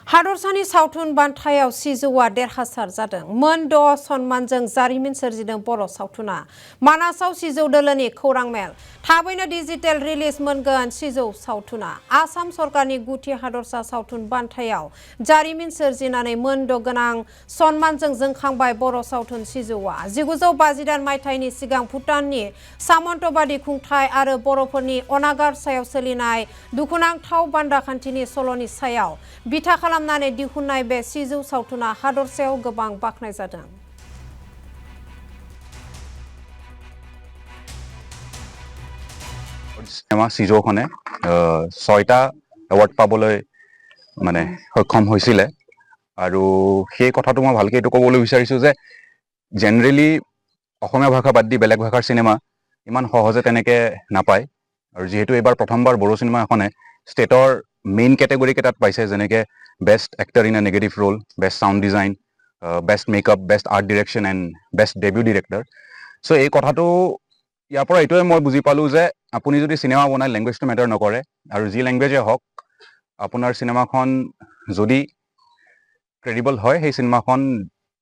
हादरसानि सावथुन बान्थायाव सिजौआ देरहासार जादों। मोन 6 सन्मानजों जारिमिन सोरजिदों बर' सावथुना। मानासाव सिजौ दोलोनि खौरां मेल। थाबैनो डिजिटेल रिलिज मोनगोन सिजौ सावथुना। आसाम सरकारनि गुथि हादरसा सावथुन बान्थायाव जारिमिन सोरजिनानै मोन 6 गोनां सन्मानजों जोंखांबाय बर' सावथुन सिजौआ। 1952 मायथाइनि सिगां भुटाननि सामन्तबादि खुंथाय आरो बर'फोरनि अनागार सायाव सोलिनाय दुखुनांथाव बान्दाखान्थिनि सल'नि सायाव बिथा खालामनानै दिहुननाय बे सिजौ सावथुना हादरसायाव गोबां बाख्नायजादों। সিনেমা সিজৌখনে 6টা এৱাৰ্ড পাবলৈ মানে সক্ষম হৈছিলে আৰু সেই কথাটো মই ভালকৈ এইটো ক'বলৈ বিচাৰিছোঁ যে জেনেৰেলি অসমীয়া ভাষা বাদ দি বেলেগ ভাষাৰ চিনেমা ইমান সহজে তেনেকৈ নাপায় আৰু যিহেতু এইবাৰ প্ৰথমবাৰ বড়ো চিনেমা এখনে ষ্টেটৰ মেইন কেটেগৰী কেইটাত পাইছে, যেনেকৈ best actor in a negative role, best sound design, best makeup, best art direction and best debut director. So' এই কথাটো ইয়াৰ পৰা এইটোৱে মই বুজি পালোঁ যে আপুনি যদি চিনেমা বনায় লেংগুৱেজটো মেটাৰ নকৰে, আৰু যি লেংগুৱেজে হওক আপোনাৰ চিনেমাখন যদি ক্ৰেডিবল হয় সেই চিনেমাখন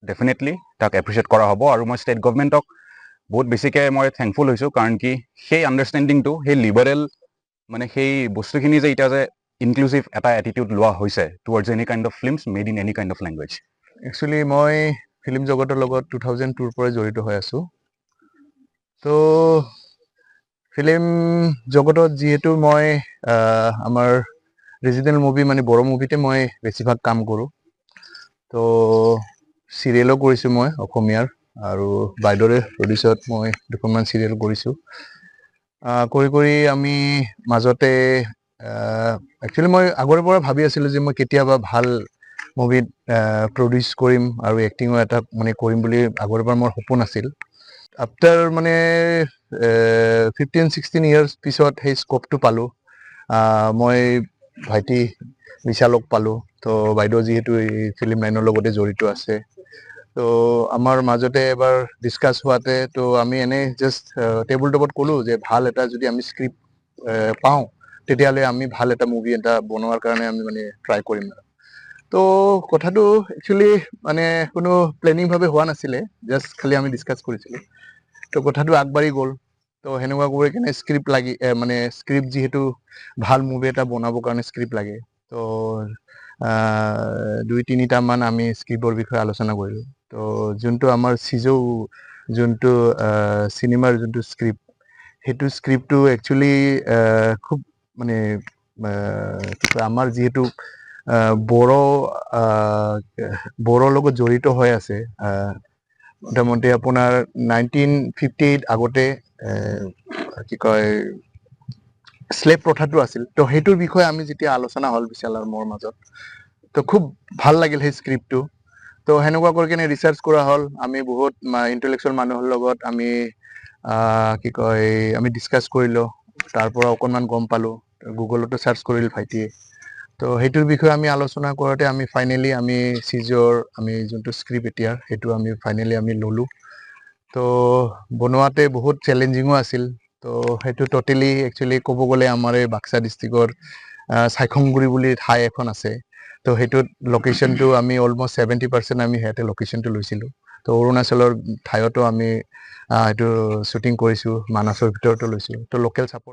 ডেফিনেটলি তাক এপ্ৰিচিয়েট কৰা হ'ব। আৰু মই ষ্টেট গভৰ্ণমেণ্টক বহুত বেছিকৈ মই থেংকফুল হৈছোঁ, কাৰণ কি সেই আণ্ডাৰষ্টেণ্ডিংটো, সেই লিবাৰেল মানে সেই বস্তুখিনি যে এতিয়া যে ইনক্লুচিভ এটা এটিটিউড লোৱা হৈছে towards any kind of films made in any kind of language. Actually মই ফিল্ম জগতৰ লগত 2002ৰ পৰাই জড়িত হৈ আছোঁ। তো ফিল্ম জগতত যিহেতু মই আমাৰ ৰিজনেল মুভি মানে বড়ো মুভিতে মই বেছিভাগ কাম কৰোঁ। তো চিৰিয়েলো কৰিছোঁ মই অসমীয়াৰ, আৰু বাইদেউৰে প্ৰডিউচত মই দুখনমান চিৰিয়েল কৰিছোঁ। কৰি আমি মাজতে একচুৱেলি মই আগৰে পৰা ভাবি আছিলোঁ যে মই কেতিয়াবা ভাল মুভিত প্ৰডিউচ কৰিম আৰু এক্টিঙো এটা মানে কৰিম বুলি আগৰে পৰা মোৰ সপোন আছিল। আফটাৰ মানে 15-16 ইয়াৰ্ছ পিছত সেই স্ক'পটো পালোঁ। মই ভাইটি বিশালক পালোঁ। তো বাইদেউ যিহেতু এই ফিল্ম লাইনৰ লগতে জড়িত আছে, তো আমাৰ মাজতে এবাৰ ডিছকাছ হোৱাতে তো আমি এনেই জাষ্ট টেবুল টপত ক'লোঁ যে ভাল এটা যদি আমি স্ক্ৰিপ্ট পাওঁ তেতিয়াহ'লে আমি ভাল এটা মুভি এটা বনোৱাৰ কাৰণে আমি মানে ট্ৰাই কৰিম। তো কথাটো একচুৱেলি মানে কোনো প্লেনিংভাৱে হোৱা নাছিলে, জাষ্ট খালি আমি ডিছকাছ কৰিছিলোঁ। তো কথাটো আগবাঢ়ি গ'ল। তো সেনেকুৱা কৰি কিনে স্ক্ৰিপ্ট লাগি মানে স্ক্ৰিপ্ট যিহেতু ভাল মুভি এটা বনাবৰ কাৰণে স্ক্ৰিপ্ট লাগে, তো 2-3টামান আমি স্ক্ৰিপ্টৰ বিষয়ে আলোচনা কৰিলোঁ। তো যোনটো আমাৰ সিজৌ যোনটো চিনেমাৰ যোনটো স্ক্ৰিপ্ট, সেইটো স্ক্ৰিপ্টটো একচুৱেলি খুব মানে কি কয়, আমাৰ যিহেতু বড়োৰ লগত জড়িত হৈ আছে। মোটামুটি আপোনাৰ 1958 আগতে কি কয় স্লেভ প্ৰথাটো আছিল। তো সেইটোৰ বিষয়ে আমি যেতিয়া আলোচনা হ'ল বিশাল আৰু মোৰ মাজত, তো খুব ভাল লাগিল সেই স্ক্ৰিপ্টটো। তো সেনেকুৱা কৰি কিনে ৰিচাৰ্চ কৰা হ'ল। আমি বহুত ইণ্টেলেকচুৱেল মানুহৰ লগত আমি কি কয় আমি ডিছকাছ কৰিলোঁ। তাৰ পৰা অকণমান গম পালোঁ, গুগলতো চাৰ্চ কৰিল ভাইটিয়ে। তো সেইটোৰ বিষয়ে আমি আলোচনা কৰোঁতে আমি ফাইনেলি আমি সিজৌৰ আমি যোনটো স্ক্ৰিপ্ট এতিয়া সেইটো আমি ফাইনেলি আমি ল'লোঁ। তো বনোৱাতে বহুত চেলেঞ্জিঙো আছিল। তো সেইটো টোটেলি একচুৱেলি ক'ব গ'লে আমাৰ এই বাক্সা ডিষ্ট্ৰিক্টৰ চাইখংগুৰি বুলি ঠাই এখন আছে। তো সেইটোত লোকেশ্যনটো আমি অলমষ্ট 70% আমি সিহঁতে লোকেশ্যনটো লৈছিলোঁ। তো অৰুণাচলৰ ঠাইতো আমি এইটো শ্বুটিং কৰিছোঁ, মানাছৰ ভিতৰতো লৈছোঁ। তো লোকেল ছাপৰ্ট